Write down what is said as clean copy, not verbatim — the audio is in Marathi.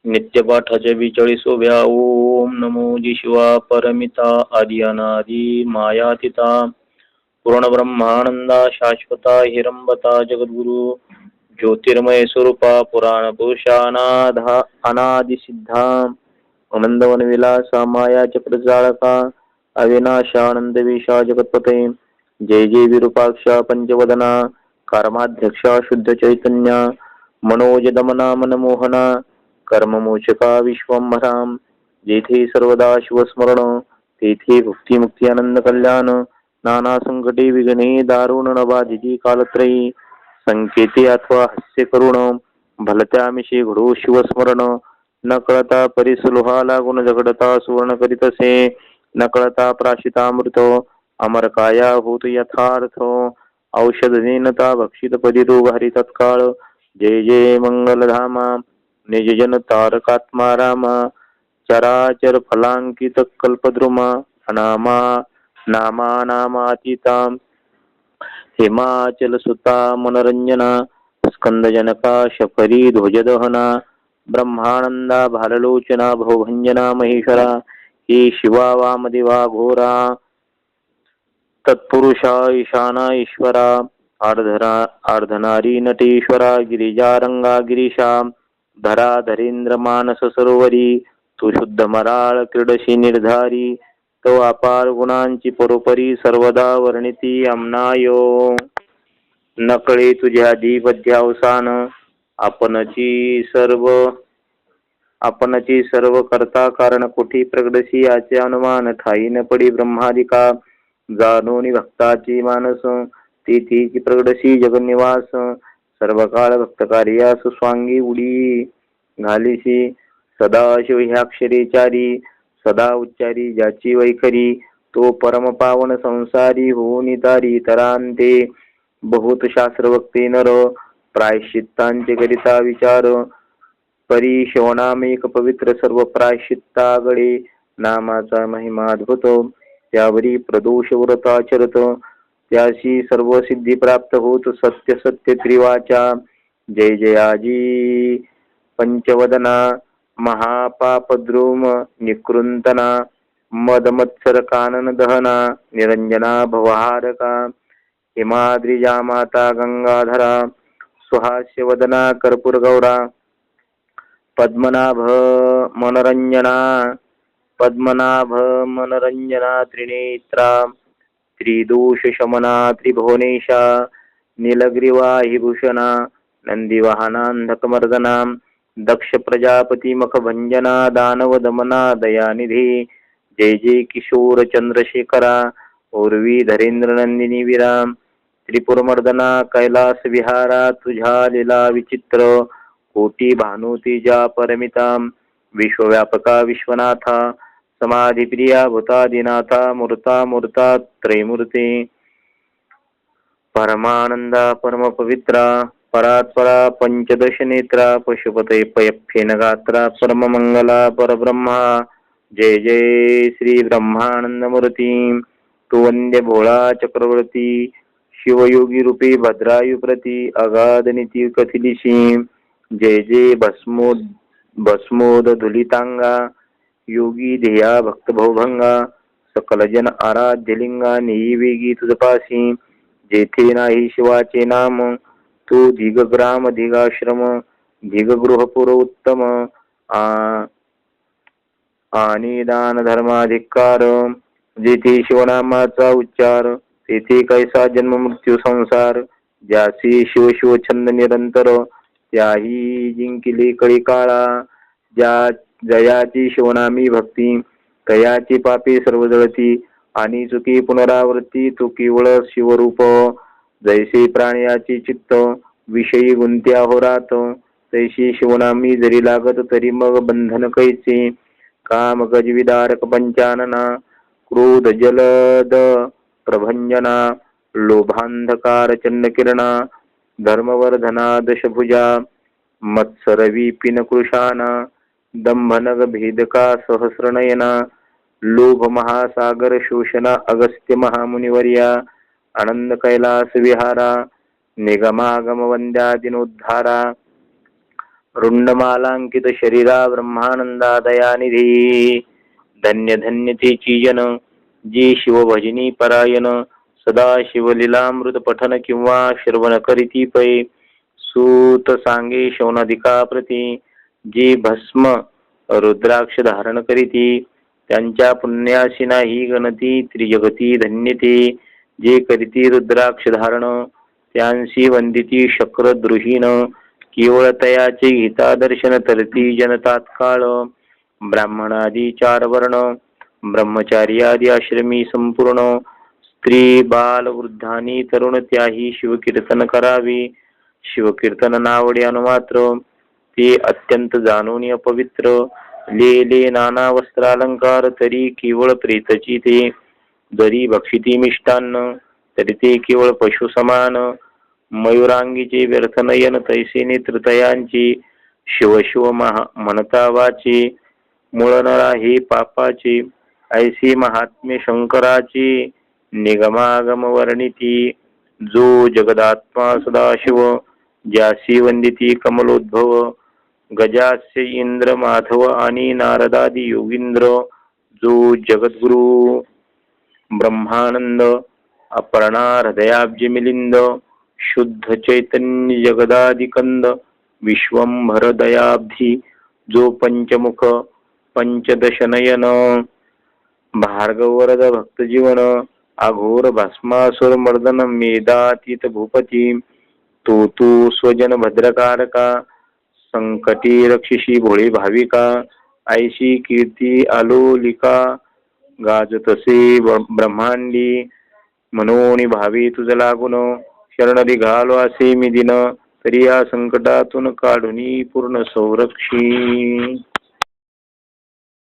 नित्यपाठाच्या 42व्या ओम नमो जिशिवा परमिता आदि अनादि मायातीता पूर्ण ब्रह्मानंदा शाश्वता हिरंबता जगद्गुरु ज्योतिर्मय स्वरूपा पुराण पुरुषानाधा अनादि सिद्धा आनंदवन विलासा माया चक्रजाळका अविनाशानंद विशा जगतपते जय जय विरूपाक्षा पंचवदना कर्माध्यक्षा शुद्ध चैतन्य मनोज दमना मनमोहना कर्ममोचका विश्वंभराम जेथे सर्वदा शिवस्मरण तेथे भुक्ती मुक्ती आनंद कल्याण नाना संकटे विघ्ने दारुण नबाधिती कालत्रयी संकेती अथवा हास्य करुण भलत्यामिषे घडो शिवस्मरण न कळता परिसुलोहा लागून झगडता सुवर्ण करीत असे न कळता प्राशितामृत अमर काया होत यथार्थ औषध नेनता भक्षित पदी तो भारी तत्काळ जय जय मंगलधामा निजजन तारकात्मा रामा चराचर फलांकित कल्पद्रुमा अनामा नामा नामातीता हिमाचल सुता मनोरंजना स्कंदजनका शफरी ध्वजदहना ब्रह्मानंदा भाललोचना भवभंजना महेश्वरा ही शिवा वामदेवा घोरा तत्पुरुषा ईशाना ईश्वरा अर्धनारी नटेश्वरा गिरिजारंगा गिरीशा धरा धरेंद्र मानस सरोवरी तू शुद्ध मराळ क्रीडशी निर्धारी तो अपार गुणांची परोपरी सर्वदा वर्णिती अमनायो नकळे तुझ्या दीपध्यावसान आपणची सर्व करता कारण कुठी प्रगडशी याचे अनुमान ठाई न पडी ब्रह्मादिका जाणून भक्ताची मानस तिथीची प्रगडशी जगन्निवास सर्व काळ भक्त कार्यास स्वांगी उडी घालीशी सदाशिव ह्याक्षरीचारी सदा उच्चारी ज्याची वैखरी तो परम पावन संसारी होऊन तारी तरांते बहुत शास्त्र वक्ते नर प्रायश्चित्तांचे करिता विचार परी शिवनामेक पवित्र सर्व प्रायश्चित्तागडे नामाचा महिमा अद्भुत त्यावरी प्रदोष व्रत आचरत त्याशी सर्व सिद्धी प्राप्त होत सत्य सत्य त्रिवाचा जय जयाजी पंचवदना महापापद्रुम निकृंतना मदमत्सर कानन दहना निरंजना भवहारका हिमाद्रिजा माता गंगाधरा सुहास्य वदना कर्पूर गौडा पद्मनाभ मनोरंजना त्रिनेत्रा त्रिदोष शमना त्रिभुवनेशा नीलग्रीवा हि भूषणा नंदीवाहनांधकमर्दना दक्ष प्रजापती मखभंजना दानव दमना दयानिधी जय जय किशोर चंद्रशेखरा उर्वी धरेंद्र नंदिनी विराम त्रिपुरमर्दना कैलास विहारा तुझ्या लीला विचित्र कोटी भानुती जा परमिता विश्वव्यापका विश्वनाथा समाधिप्रिया भूतादिनाथा मूर्ता मूर्ता त्रैमूर्ती परमानंदा परम पवित्रा परात्परा पंचदश नेत्रा पशुपते पयफेन गात्रा परम मंगला परब्रह्मा जय जय श्री ब्रह्मानंद मूर्ती तू वंद्य भोळा चक्रवर्ती शिवयोगी रूपी भद्रायुप्रती अगाध नीती कथिलिशी जय जय भस्मोद धुलितांगा योगी ध्येया भक्त भवभंगा सकल जन आराध्य लिंगा निवेगी तुझपासी जेथे नाही शिवाचे नाम तू धिगग्राम धिगाश्रम धिगगृहपुर उत्तम आणि दान धर्माधिकार जेथे शिवनामाचा उच्चार तेथे कैसा जन्म मृत्यू संसार ज्यासी शिव शिव छंद निरंतर त्याही जिंकिले कळी काळा ज्या जयाची शिवनामी भक्ती तयाची पापी सर्व जळती आणि चुकी पुनरावृत्ती तू केवळ शिवरूप जैसे प्राण्याची चित्त विषयी गुंत्या होरात तैशी शिवनामी जरी लागत तरी मग बंधन कैचे काम गज विदारक पंचानना क्रोध जलद प्रभंजना लोभांधकार चंड किरणा धर्मवर्धना दशभुजा मत्सर विपिन कृशाना दंभनग भेदका सहस्रनयना लोभ महासागर शोषणा अगस्त्य महामुनिवर्या आनंद कैलास विहारा निगमागम वंद्या दिनोद्धारा रुंडमालांकित शरीरा ब्रह्मानंदा दयानिधी. धन्य धन्य तेची जन जी शिवभजनी परायण. सदा शिवलीलामृत पठन किंवा श्रवण करीती पै. सूत सांगे शौनदिका प्रती जी भस्म रुद्राक्ष धारण करीती. त्यांच्या पुण्यासी नाही गणती त्रिजगती धन्यते. जे करीती रुद्राक्ष धारण त्यांसी वंदिती शक्र द्रुहीन. केवळ तयाचे गीता दर्शन तरती जन तात्काळ. ब्राह्मणादी 4 वर्ण ब्रह्मचार्यादी आश्रमी संपूर्ण. स्त्री बाल वृद्धानी तरुण त्याही शिवकीर्तन करावे. शिवकीर्तन नावडे अनुमात्र ते अत्यंत जाणून अपवित्र. लेले नाना वस्त्रालंकार तरी केवळ प्रेतची ते. जरी भक्षिती मिष्टान्न तरी ते केवळ पशु समान. मयुरांगीचे व्यर्थ नयन तैसे नेत्र तयांची. शिव शिव म्हणता वाचे मूळ नरा हे पापाचे. ऐसे महात्म्य शंकराचे निगमागम वर्णिती. जो जगदात्मा सदाशिव ज्यासी वंदिती कमलोद्भव. गजास्य इंद्र माधव आणि नारदादी योगींद्र. जो जगद्गुरु ब्रह्मानंद अपर्णा हृदयाब्ज मिलिंद. शुद्ध चैतन्य जगदादिकंद विश्वंभर दयाब्धी. जो पंचमुख पंचदशनयन भार्गवरद भक्त जीवन. अघोर भस्मासुर मर्दन मेधातीत भूपती. तो स्वजन भद्रकारका संकटी रक्षिषी भोळी भाविका. ऐशी कीर्ती आलोलिका गाजतसे ब्रह्मांडी. मनोनी भावी तुझ लागून शरण घालो असे मी दिन. तरी या संकटातून काढूनी पूर्ण संरक्षी.